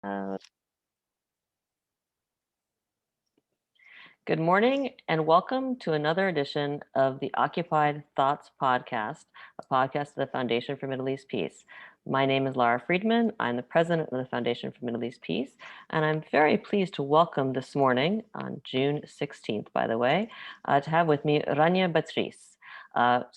Good morning and welcome to another edition of the Occupied Thoughts podcast, a podcast of the Foundation for Middle East Peace. My name is Lara Friedman. I'm the president of the Foundation for Middle East Peace, and I'm very pleased to welcome this morning, on June 16th, by the way, to have with me Rania Batrice,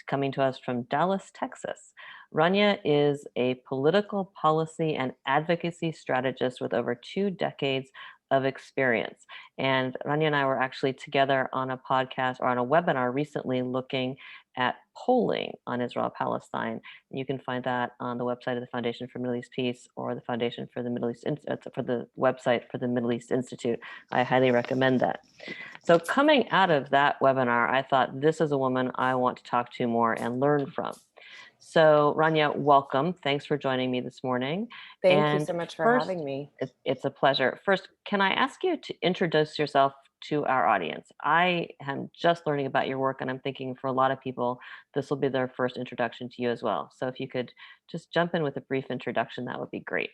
coming to us from Dallas, Texas. Rania is a political policy and advocacy strategist with over 2 decades of experience. And Rania and I were actually together on a podcast or on a webinar recently looking at polling on Israel-Palestine. And you can find that on the website of the Foundation for Middle East Peace or the Foundation for the Middle East, for the website for the Middle East Institute. I highly recommend that. So coming out of that webinar, I thought this is a woman I want to talk to more and learn from. So Rania, welcome. Thanks for joining me this morning. Thank you And so much for first, having me. it's a pleasure. First, can I ask you to introduce yourself to our audience? I am just learning about your work, and I'm thinking for a lot of people, this will be their first introduction to you as well. So if you could just jump in with a brief introduction, that would be great.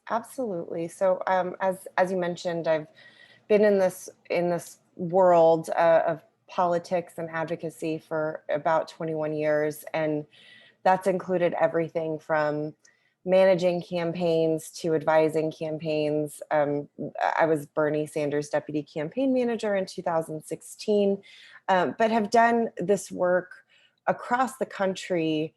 Absolutely. So, as you mentioned, I've been in this world of politics and advocacy for about 21 years, and that's included everything from managing campaigns to advising campaigns. I was Bernie Sanders' deputy campaign manager in 2016, but have done this work across the country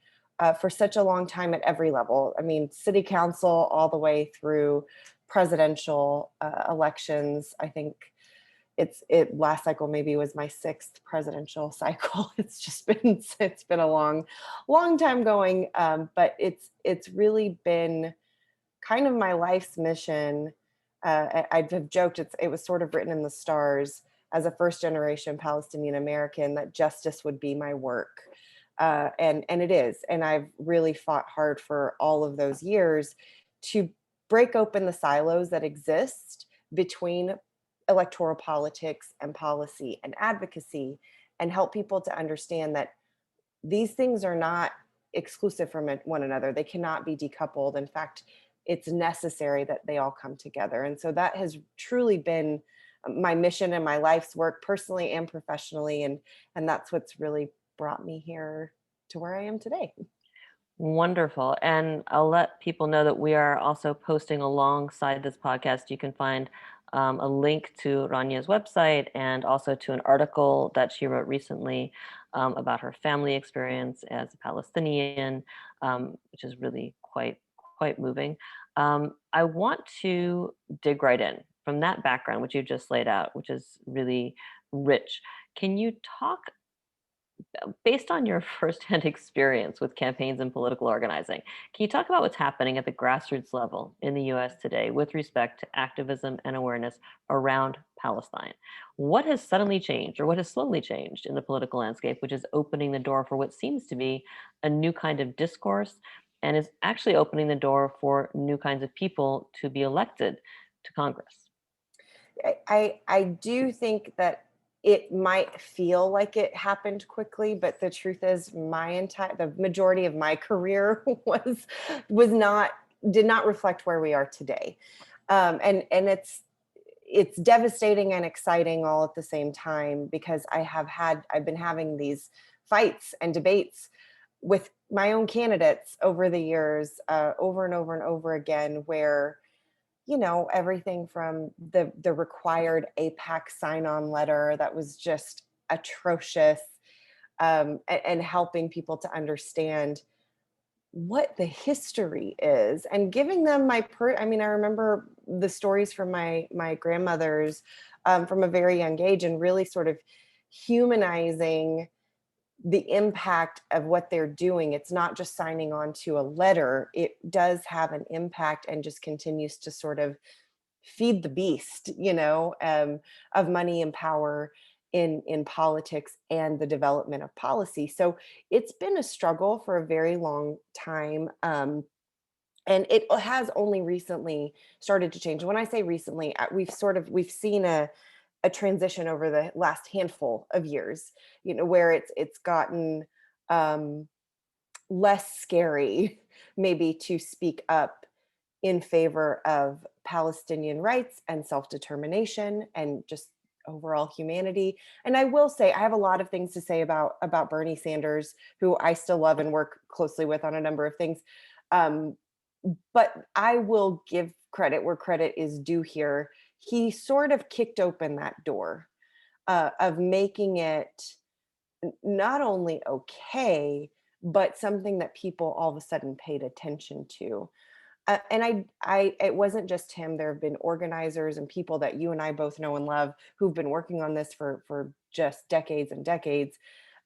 for such a long time at every level. I mean, city council all the way through presidential elections. I think it last cycle maybe was my 6th presidential cycle. It's been a long time going, but it's really been kind of my life's mission. I've joked it was sort of written in the stars as a first generation Palestinian American that justice would be my work. And it is. And I've really fought hard for all of those years to break open the silos that exist between electoral politics and policy and advocacy, and help people to understand that these things are not exclusive from one another. They cannot be decoupled. In fact, it's necessary that they all come together. And so that has truly been my mission and my life's work, personally and professionally. And that's what's really brought me here to where I am today. Wonderful. And I'll let people know that we are also posting alongside this podcast. You can find a link to Rania's website and also to an article that she wrote recently about her family experience as a Palestinian, which is really quite moving. I want to dig right in from that background, which you just laid out, which is really rich. Can you talk based on your firsthand experience with campaigns and political organizing, can you talk about what's happening at the grassroots level in the US today with respect to activism and awareness around Palestine? What has suddenly changed, or what has slowly changed in the political landscape, which is opening the door for what seems to be a new kind of discourse and is actually opening the door for new kinds of people to be elected to Congress? I do think that it might feel like it happened quickly, but the truth is the majority of my career was not did not reflect where we are today. And it's devastating and exciting all at the same time, because I've been having these fights and debates with my own candidates over the years, over and over and over again, where everything from the required APAC sign-on letter that was just atrocious, and helping people to understand what the history is, and giving them I mean, I remember the stories from my grandmothers, from a very young age, and really sort of humanizing the impact of what they're doing. It's not just signing on to a letter. It does have an impact and just continues to sort of feed the beast, of money and power in politics and the development of policy. So it's been a struggle for a very long time. And it has only recently started to change. When I say recently, we've seen a transition over the last handful of years, where it's gotten less scary maybe to speak up in favor of Palestinian rights and self-determination and just overall humanity. And I will say I have a lot of things to say about Bernie Sanders, who I still love and work closely with on a number of things. Um, but I will give credit where credit is due here. He sort of kicked open that door of making it not only okay, but something that people all of a sudden paid attention to. And it wasn't just him. There have been organizers and people that you and I both know and love who've been working on this for just decades and decades.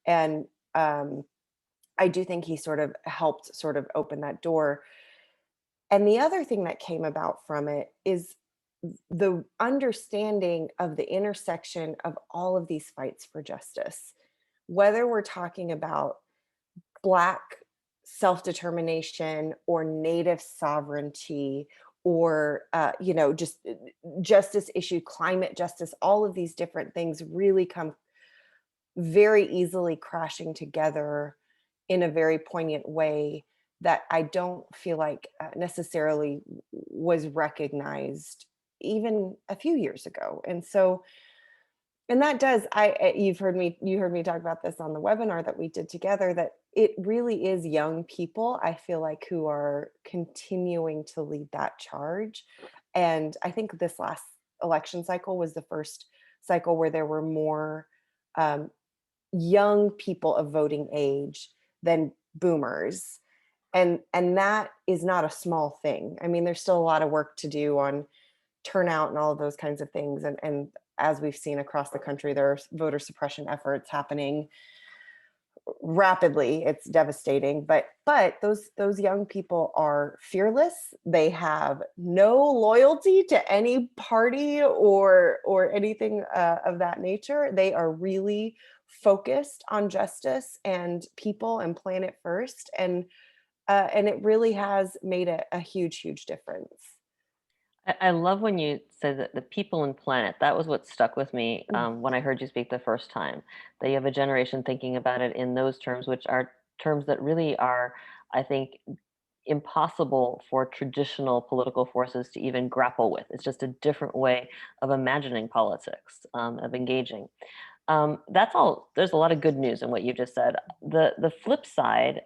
And I do think he sort of helped sort of open that door. And the other thing that came about from it is the understanding of the intersection of all of these fights for justice, whether we're talking about Black self-determination or Native sovereignty or, just justice issue, climate justice, all of these different things really come very easily crashing together in a very poignant way that I don't feel like necessarily was recognized even a few years ago. And so, and that does, you heard me talk about this on the webinar that we did together, that it really is young people, I feel like, who are continuing to lead that charge. And I think this last election cycle was the first cycle where there were more um, young people of voting age than boomers. And that is not a small thing. I mean, there's still a lot of work to do on turnout and all of those kinds of things. And as we've seen across the country, there are voter suppression efforts happening rapidly. It's devastating. But those young people are fearless. They have no loyalty to any party or anything of that nature. They are really focused on justice and people and planet first. And it really has made a huge difference. I love when you said that the people and planet. That was what stuck with me Mm, when I heard you speak the first time. That you have a generation thinking about it in those terms, which are terms that really are, I think, impossible for traditional political forces to even grapple with. It's just a different way of imagining politics, of engaging. That's all. There's a lot of good news in what you just said. The flip side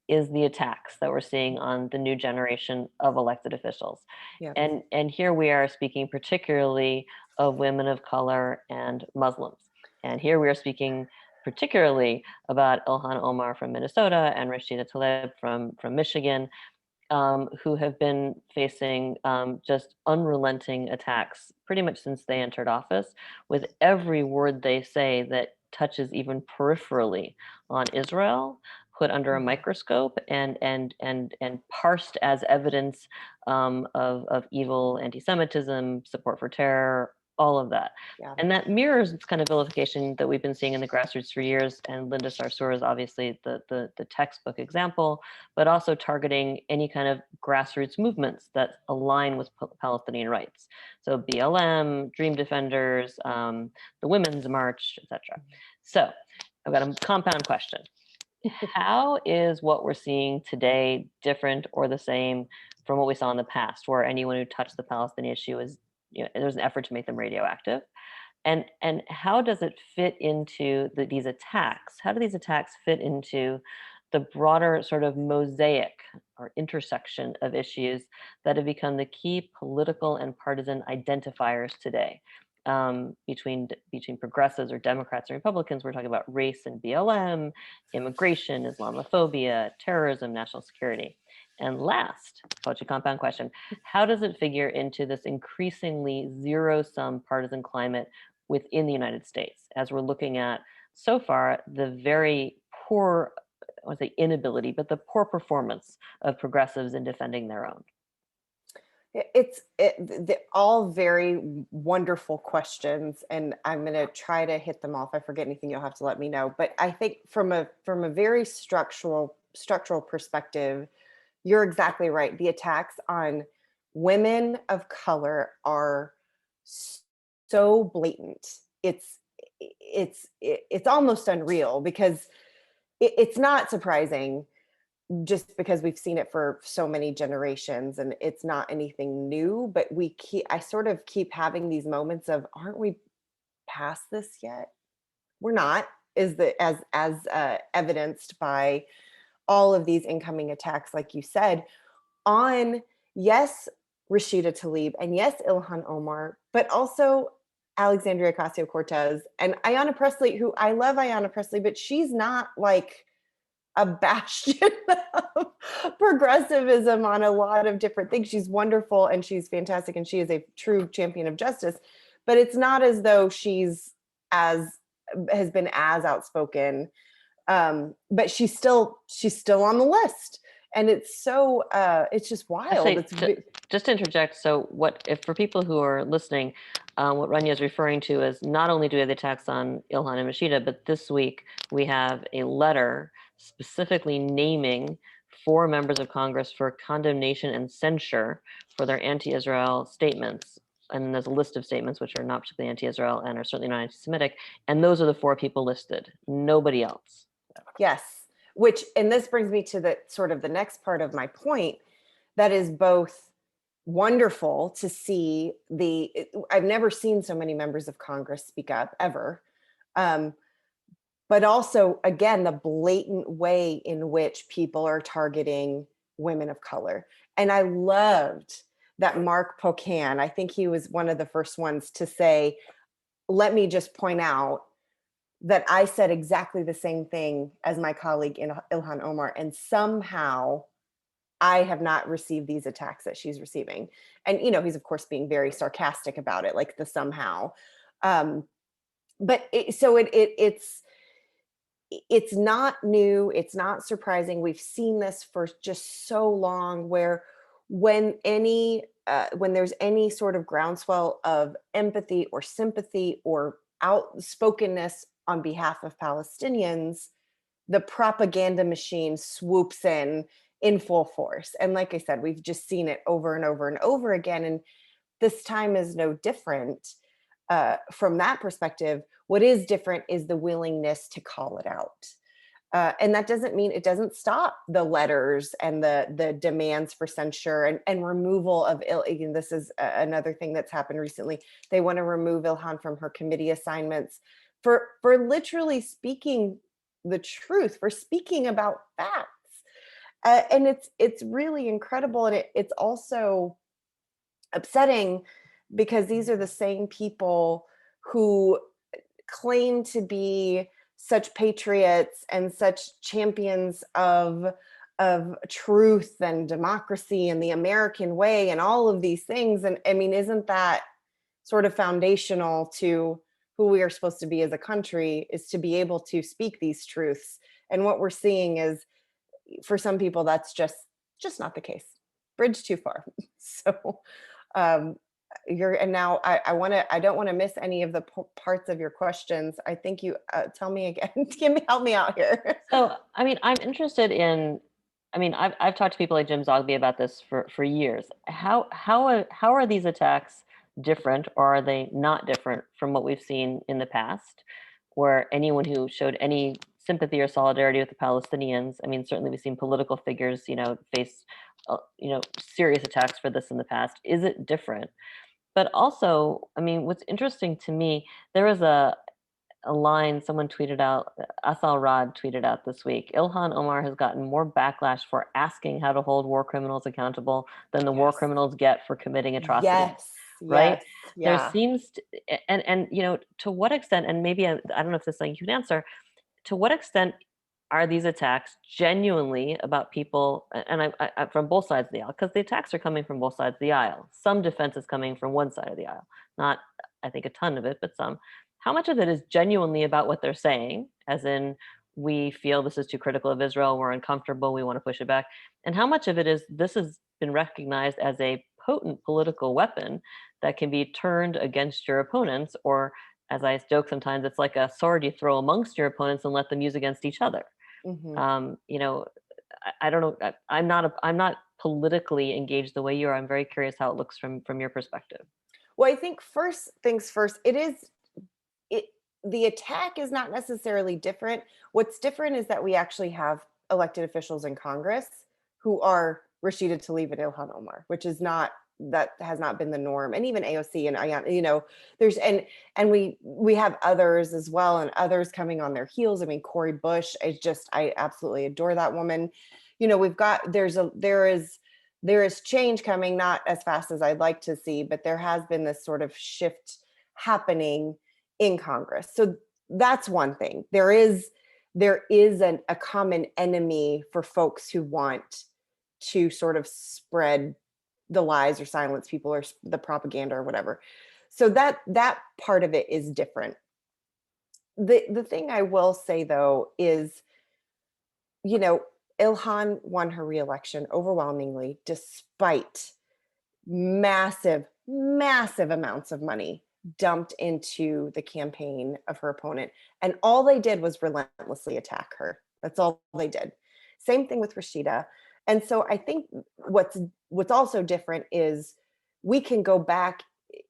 is the attacks that we're seeing on the new generation of elected officials, yeah. and here we are speaking particularly of women of color and Muslims, and here we are speaking particularly about Ilhan Omar from Minnesota and Rashida Tlaib from Michigan, who have been facing just unrelenting attacks pretty much since they entered office, with every word they say that touches even peripherally on Israel put under a Mhm. microscope and parsed as evidence of evil anti-Semitism, support for terror, all of that. Yeah. And that mirrors this kind of vilification that we've been seeing in the grassroots for years. And Linda Sarsour is obviously the textbook example, but also targeting any kind of grassroots movements that align with Palestinian rights. So BLM, Dream Defenders, the Women's March, etc. So I've got a compound question. How is what we're seeing today different or the same from what we saw in the past, where anyone who touched the Palestinian issue is, there's an effort to make them radioactive? And how does it fit into these attacks? How do these attacks fit into the broader sort of mosaic or intersection of issues that have become the key political and partisan identifiers today? Between progressives or Democrats and Republicans, we're talking about race and BLM, immigration, Islamophobia, terrorism, national security. And last, poetry compound question, how does it figure into this increasingly zero-sum partisan climate within the United States, as we're looking at so far the very poor, I would say inability, but the poor performance of progressives in defending their own? They're all very wonderful questions, and I'm going to try to hit them off. If I forget anything, you'll have to let me know. But I think from a very structural perspective, you're exactly right. The attacks on women of color are so blatant. It's almost unreal because it's not surprising. just because we've seen it for so many generations and it's not anything new, but I sort of keep having these moments of, aren't we past this yet? We're not, is the as evidenced by all of these incoming attacks, like you said, on, yes, Rashida Tlaib, and yes, Ilhan Omar, but also Alexandria Ocasio-Cortez and Ayanna Pressley, who I love Ayanna Pressley, but she's not like a bastion of progressivism on a lot of different things. She's wonderful and she's fantastic and she is a true champion of justice, but it's not as though as has been as outspoken. But she's still on the list. And it's just wild. Just to interject, so what if for people who are listening, what Rania is referring to is not only do we have the attacks on Ilhan and Rashida, but this week we have a letter specifically naming 4 members of Congress for condemnation and censure for their anti-Israel statements. And there's a list of statements which are not particularly anti-Israel and are certainly not anti-Semitic. And those are the 4 people listed, nobody else. Yes. And this brings me to the sort of the next part of my point, that is both wonderful to see I've never seen so many members of Congress speak up ever. But also, again, the blatant way in which people are targeting women of color. And I loved that Mark Pocan, I think he was one of the first ones to say, let me just point out that I said exactly the same thing as my colleague Ilhan Omar, and somehow I have not received these attacks that she's receiving. And, he's of course being very sarcastic about it, like the somehow. But it's not new. It's not surprising. We've seen this for just so long, where when there's any sort of groundswell of empathy or sympathy or outspokenness on behalf of Palestinians, the propaganda machine swoops in full force. And like I said, we've just seen it over and over and over again. And this time is no different from that perspective. What is different is the willingness to call it out. And that doesn't mean it doesn't stop the letters and the demands for censure and removal of Ilhan. This is another thing that's happened recently. They want to remove Ilhan from her committee assignments for literally speaking the truth, for speaking about facts. And it's really incredible. And it's also upsetting because these are the same people who claim to be such patriots and such champions of truth and democracy and the American way and all of these things. And I mean, isn't that sort of foundational to who we are supposed to be as a country, is to be able to speak these truths? And what we're seeing is, for some people, that's just not the case. Bridge too far. So now I don't want to miss any of the parts of your questions. I think you tell me again. Help me out here. So, I mean, I'm interested in. I mean, I've talked to people like Jim Zogby about this for years. How are these attacks different, or are they not different from what we've seen in the past, where anyone who showed any sympathy or solidarity with the Palestinians? I mean, certainly we've seen political figures, face, serious attacks for this in the past. Is it different? But also, I mean, what's interesting to me, there was a line someone tweeted out, Asal Rad tweeted out this week. Ilhan Omar has gotten more backlash for asking how to hold war criminals accountable than the war criminals get for committing atrocities. Right? Yes. There Yeah. seems and to what extent, and maybe I don't know if this is something you can answer, to what extent are these attacks genuinely about people, and I from both sides of the aisle, because the attacks are coming from both sides of the aisle. Some defense is coming from one side of the aisle, not, I think, a ton of it, but some. How much of it is genuinely about what they're saying, as in, we feel this is too critical of Israel, we're uncomfortable, we want to push it back? And how much of it is, this has been recognized as a potent political weapon that can be turned against your opponents, or, as I joke sometimes, it's like a sword you throw amongst your opponents and let them use against each other. Mm-hmm. I don't know. I'm not politically engaged the way you are. I'm very curious how it looks from your perspective. Well, I think first things first, the attack is not necessarily different. What's different is that we actually have elected officials in Congress who are Rashida Tlaib and Ilhan Omar, which is not, that has not been the norm. And even AOC and Ayan, there's, and we have others as well, and others coming on their heels. I mean, Cori Bush is just, I absolutely adore that woman. We've got, there is change coming, not as fast as I'd like to see, but there has been this sort of shift happening in Congress. So that's one thing. There is a common enemy for folks who want to sort of spread the lies or silence people or the propaganda or whatever. So that part of it is different. The thing I will say though is, Ilhan won her reelection overwhelmingly despite massive, massive amounts of money dumped into the campaign of her opponent. And all they did was relentlessly attack her. That's all they did. Same thing with Rashida. And so I think what's also different is we can go back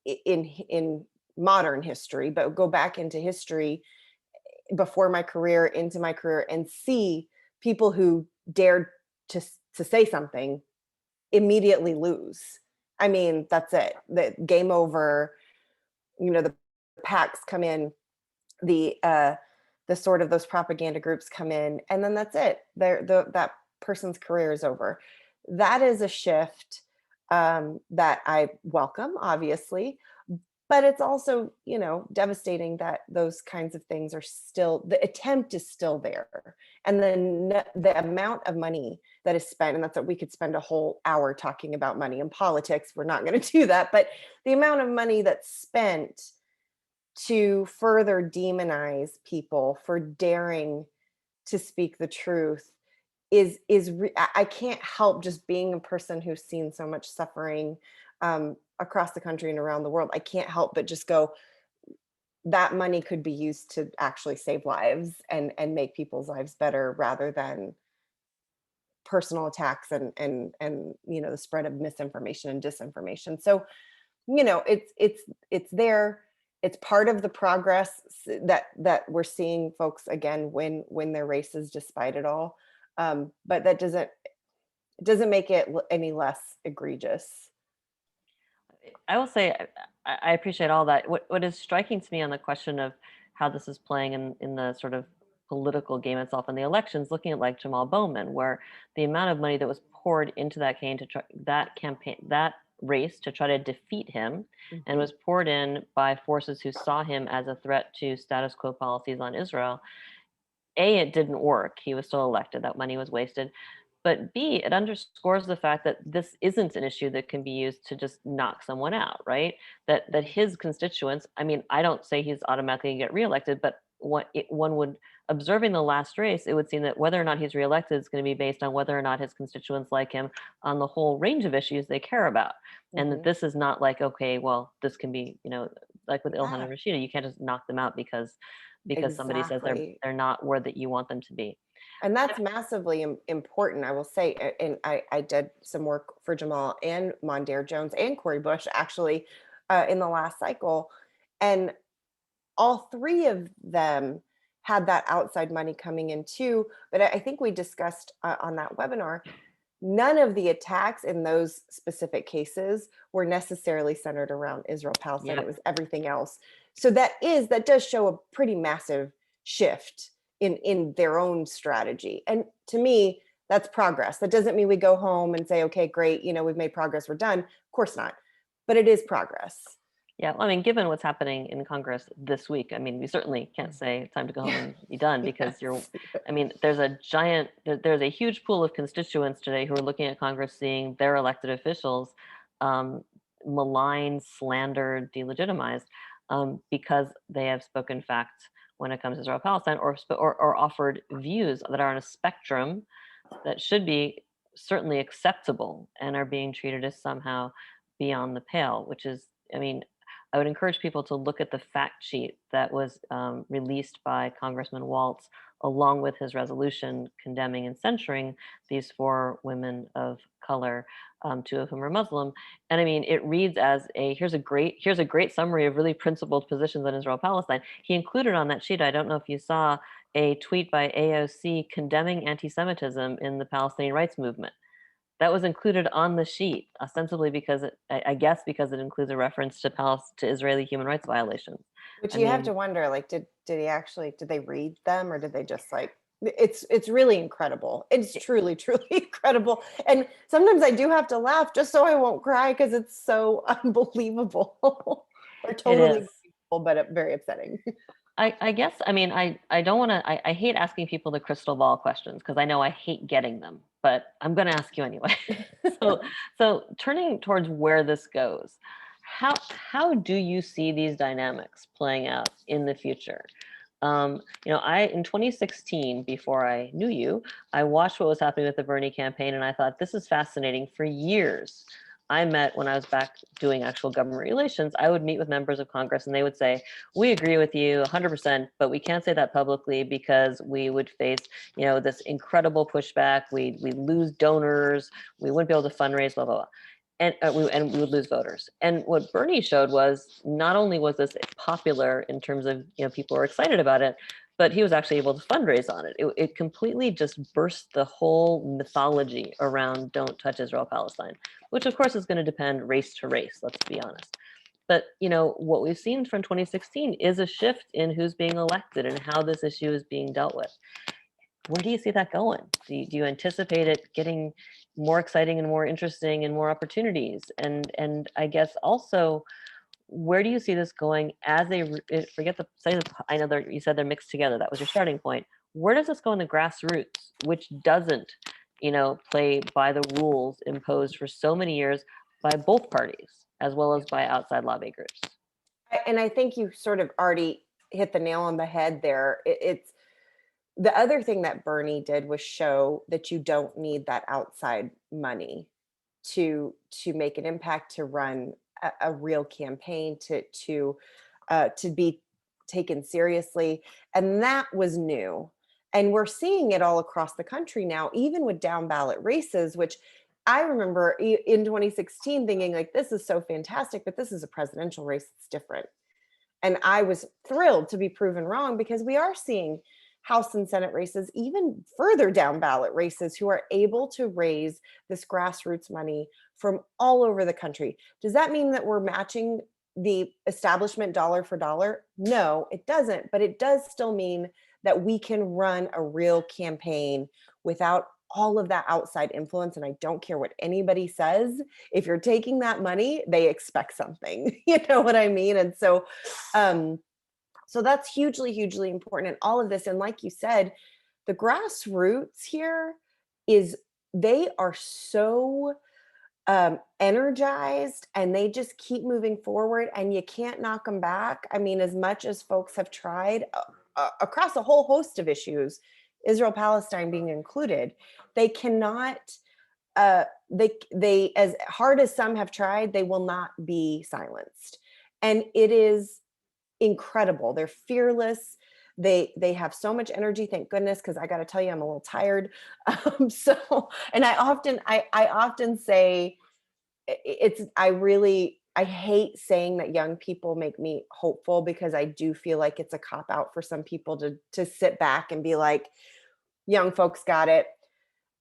in modern history, but go back into history before my career, into my career, and see people who dared to say something immediately lose. I mean, that's it. The game over. The PACs come in, the sort of those propaganda groups come in, and then that's it. That person's career is over. That is a shift that I welcome, obviously, but it's also, devastating that those kinds of things are still, the attempt is still there. And then the amount of money that is spent, and that's what we could spend a whole hour talking about money and politics. We're not going to do that, but the amount of money that's spent to further demonize people for daring to speak the truth I can't help, just being a person who's seen so much suffering across the country and around the world. I can't help but just go, that money could be used to actually save lives and make people's lives better, rather than personal attacks and the spread of misinformation and disinformation. So it's there. It's part of the progress that we're seeing folks again win their races despite it all. But that doesn't make it any less egregious. I will say I appreciate all that. What is striking to me on the question of how this is playing in the sort of political game itself in the elections, looking at like Jamal Bowman, where the amount of money that was poured into that campaign, that race to try to defeat him, and was poured in by forces who saw him as a threat to status quo policies on Israel. A, it didn't work. He was still elected. That money was wasted. But B, it underscores the fact that this isn't an issue that can be used to just knock someone out, right? That his constituents, I mean, I don't say he's automatically going to get reelected, but one would, observing the last race, it would seem that whether or not he's reelected is going to be based on whether or not his constituents like him on the whole range of issues they care about. And that this is not like, okay, well, this can be, like with Ilhan and Rashida, you can't just knock them out because somebody says they're not where that you want them to be. And that's massively important, I will say. And I did some work for Jamal and Mondaire Jones and Cori Bush actually in the last cycle. And all three of them had that outside money coming in too. But I think we discussed on that webinar, none of the attacks in those specific cases were necessarily centered around Israel Palestine. It was everything else. So that does show a pretty massive shift in their own strategy. And to me, that's progress. That doesn't mean we go home and say, okay, great, we've made progress, we're done. Of course not. But it is progress. Yeah, well, I mean, given what's happening in Congress this week, I mean, we certainly can't say time to go home and be done, because I mean, there's a huge pool of constituents today who are looking at Congress, seeing their elected officials maligned, slandered, delegitimized because they have spoken fact when it comes to Israel Palestine, or offered views that are on a spectrum that should be certainly acceptable and are being treated as somehow beyond the pale, which is, I mean, I would encourage people to look at the fact sheet that was released by Congressman Waltz, along with his resolution condemning and censuring these 4 women of color, 2 of whom are Muslim. And I mean, it reads as here's a great summary of really principled positions on Israel Palestine. He included on that sheet, I don't know if you saw, a tweet by AOC condemning anti-Semitism in the Palestinian rights movement. That was included on the sheet, ostensibly because I guess because it includes a reference to Israeli human rights violations. Which I you have mean, to wonder, like, did they read them, or did they just like, it's really incredible. It's truly, truly incredible. And sometimes I do have to laugh just so I won't cry because it's so unbelievable or it totally is. believable, but very upsetting. I guess, I mean, I don't want to, I hate asking people the crystal ball questions because I know I hate getting them, but I'm going to ask you anyway. So, so turning towards where this goes, how do you see these dynamics playing out in the future? I in 2016, before I knew you, I watched what was happening with the Bernie campaign, and I thought this is fascinating. For years, I met when I was back doing actual government relations. I would meet with members of Congress, and they would say, "We agree with you 100%, but we can't say that publicly because we would face, this incredible pushback. We lose donors. We wouldn't be able to fundraise, blah blah blah." And we would lose voters. And what Bernie showed was not only was this popular in terms of people were excited about it, but he was actually able to fundraise on it. It completely just burst the whole mythology around "Don't touch Israel Palestine," which of course is going to depend race to race. Let's be honest. But what we've seen from 2016 is a shift in who's being elected and how this issue is being dealt with. Where do you see that going? Do you anticipate it getting more exciting and more interesting and more opportunities? And I guess also, where do you see this going as forget the say I know you said they're mixed together. That was your starting point. Where does this go in the grassroots, which doesn't, play by the rules imposed for so many years by both parties as well as by outside lobby groups? And I think you sort of already hit the nail on the head there. It's the other thing that Bernie did was show that you don't need that outside money to make an impact, to run a real campaign, to be taken seriously. And that was new. And we're seeing it all across the country now, even with down ballot races, which I remember in 2016 thinking, like, this is so fantastic, but this is a presidential race. It's different. And I was thrilled to be proven wrong, because we are seeing House and Senate races, even further down ballot races, who are able to raise this grassroots money from all over the country. Does that mean that we're matching the establishment dollar for dollar? No, it doesn't. But it does still mean that we can run a real campaign without all of that outside influence. And I don't care what anybody says. If you're taking that money, they expect something. You know what I mean? And um, so that's hugely, hugely important in all of this. And like you said, the grassroots here is, they are so energized, and they just keep moving forward, and you can't knock them back. I mean, as much as folks have tried across a whole host of issues, Israel Palestine being included, they cannot they, as hard as some have tried, they will not be silenced. And it is incredible. They're fearless. They have so much energy, thank goodness, because I got to tell you, I'm a little tired. So, and I often say, I hate saying that young people make me hopeful, because I do feel like it's a cop out for some people to sit back and be like, young folks got it.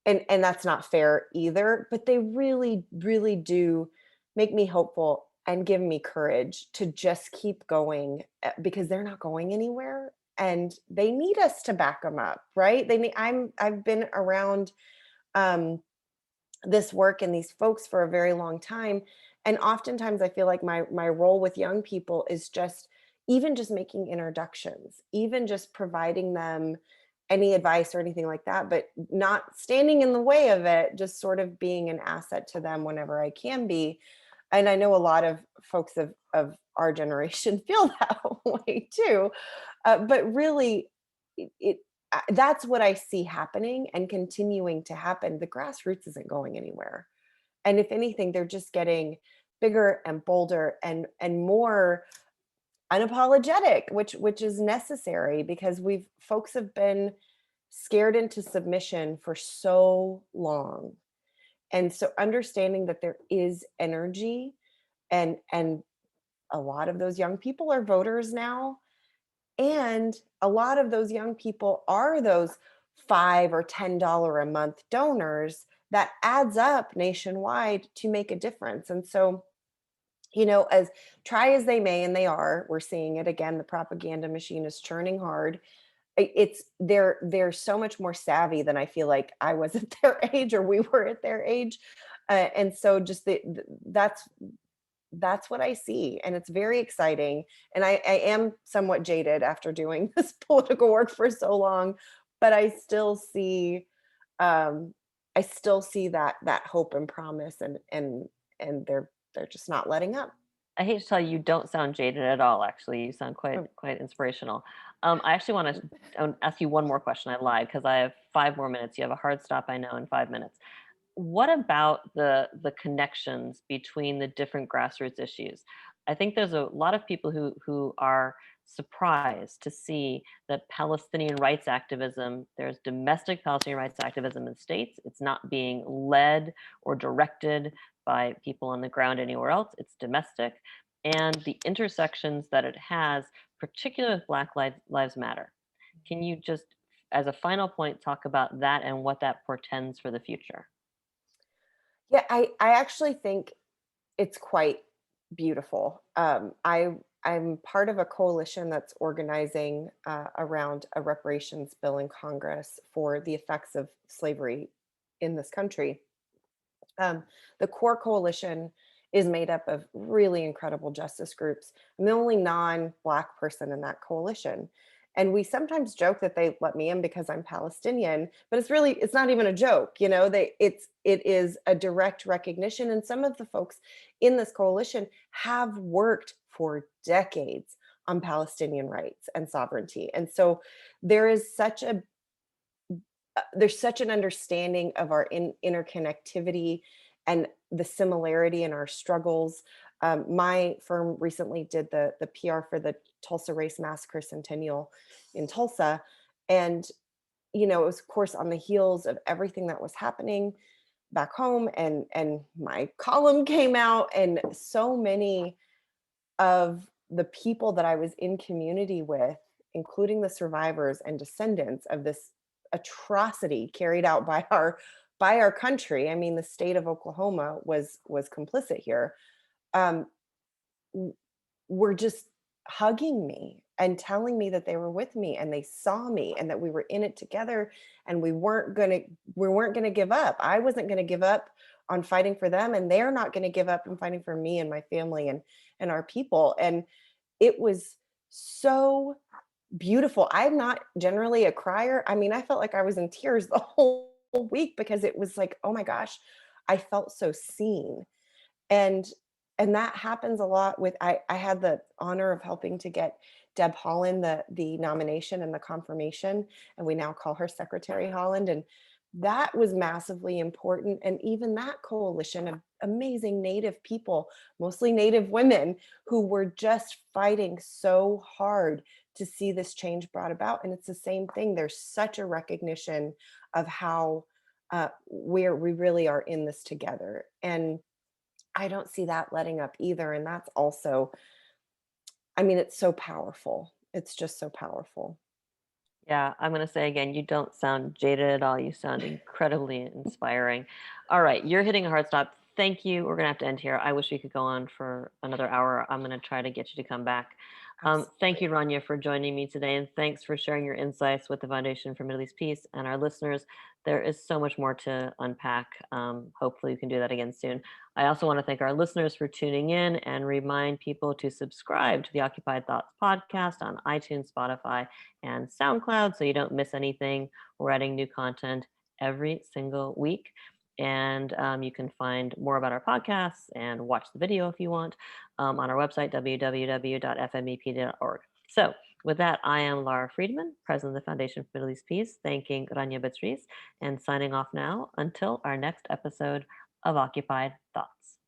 And that's not fair either, but they really, really do make me hopeful and give me courage to just keep going, because they're not going anywhere, and they need us to back them up, right? I've been around um this work and these folks for a very long time, and oftentimes I feel like my role with young people is just, even just making introductions, even just providing them any advice or anything like that, but not standing in the way of it, just sort of being an asset to them whenever I can be. And I know a lot of folks of our generation feel that way too. But really, it that's what I see happening and continuing to happen. The grassroots isn't going anywhere. And if anything, they're just getting bigger and bolder and more unapologetic, which is necessary, because folks have been scared into submission for so long. And so understanding that there is energy, and a lot of those young people are voters now, And a lot of those young people are those $5 or $10 a month donors that adds up nationwide to make a difference. And so, as try as they may, and they are, we're seeing it again, the propaganda machine is churning hard. It's they're so much more savvy than I feel like I was at their age or we were at their age. And so just that's what I see, and it's very exciting. And I am somewhat jaded after doing this political work for so long, but um, I still see that hope and promise, and they're just not letting up. I hate to tell you, you don't sound jaded at all, actually. You sound Oh, quite inspirational. I actually want to ask you one more question. I lied because I have 5 more minutes. You have a hard stop, I know, in 5 minutes. What about the connections between the different grassroots issues? I think there's a lot of people who are surprised to see that Palestinian rights activism, there's domestic Palestinian rights activism in states. It's not being led or directed by people on the ground anywhere else. It's domestic. And the intersections that it has, particularly with Lives Matter. Can you just, as a final point, talk about that and what that portends for the future? yeah, I actually think it's quite beautiful. I'm part of a coalition that's organizing around a reparations bill in Congress for the effects of slavery in this country. Um, the core coalition is made up of really incredible justice groups. I'm the only non-Black person in that coalition. And we sometimes joke that they let me in because I'm Palestinian, but it's not even a joke, it is a direct recognition. And some of the folks in this coalition have worked for decades on Palestinian rights and sovereignty. And so there is there's such an understanding of our interconnectivity and the similarity in our struggles. My firm recently did the PR for the Tulsa Race Massacre Centennial in Tulsa, and it was of course on the heels of everything that was happening back home, and my column came out, and so many of the people that I was in community with, including the survivors and descendants of this atrocity carried out by our country. I mean, the state of Oklahoma was complicit here. Um, w- were just hugging me and telling me that they were with me and they saw me and that we were in it together, and we weren't gonna give up. I wasn't gonna give up on fighting for them, and they're not gonna give up on fighting for me and my family and our people. And it was so beautiful. I'm not generally a crier. I mean, I felt like I was in tears the whole week because it was like, oh my gosh, I felt so seen. And that happens a lot with I had the honor of helping to get Deb Holland the nomination and the confirmation, and we now call her Secretary Holland. And that was massively important. And even that coalition of amazing Native people, mostly Native women, who were just fighting so hard to see this change brought about. And it's the same thing. There's such a recognition of how we really are in this together. And I don't see that letting up either. And that's also, I mean, it's so powerful. It's just so powerful. Yeah, I'm going to say again, you don't sound jaded at all. You sound incredibly inspiring. All right, you're hitting a hard stop. Thank you. We're going to have to end here. I wish we could go on for another hour. I'm going to try to get you to come back. Thank you, Absolutely. Rania, for joining me today, and thanks for sharing your insights with the Foundation for Middle East Peace and our listeners. There is so much more to unpack. Hopefully, we can do that again soon. I also want to thank our listeners for tuning in and remind people to subscribe to the Occupied Thoughts podcast on iTunes, Spotify, and SoundCloud so you don't miss anything. We're adding new content every single week. And you can find more about our podcasts and watch the video if you want on our website, www.fmep.org. So, with that, I am Lara Friedman, President of the Foundation for Middle East Peace, thanking Rania Batrice and signing off now until our next episode of Occupied Thoughts.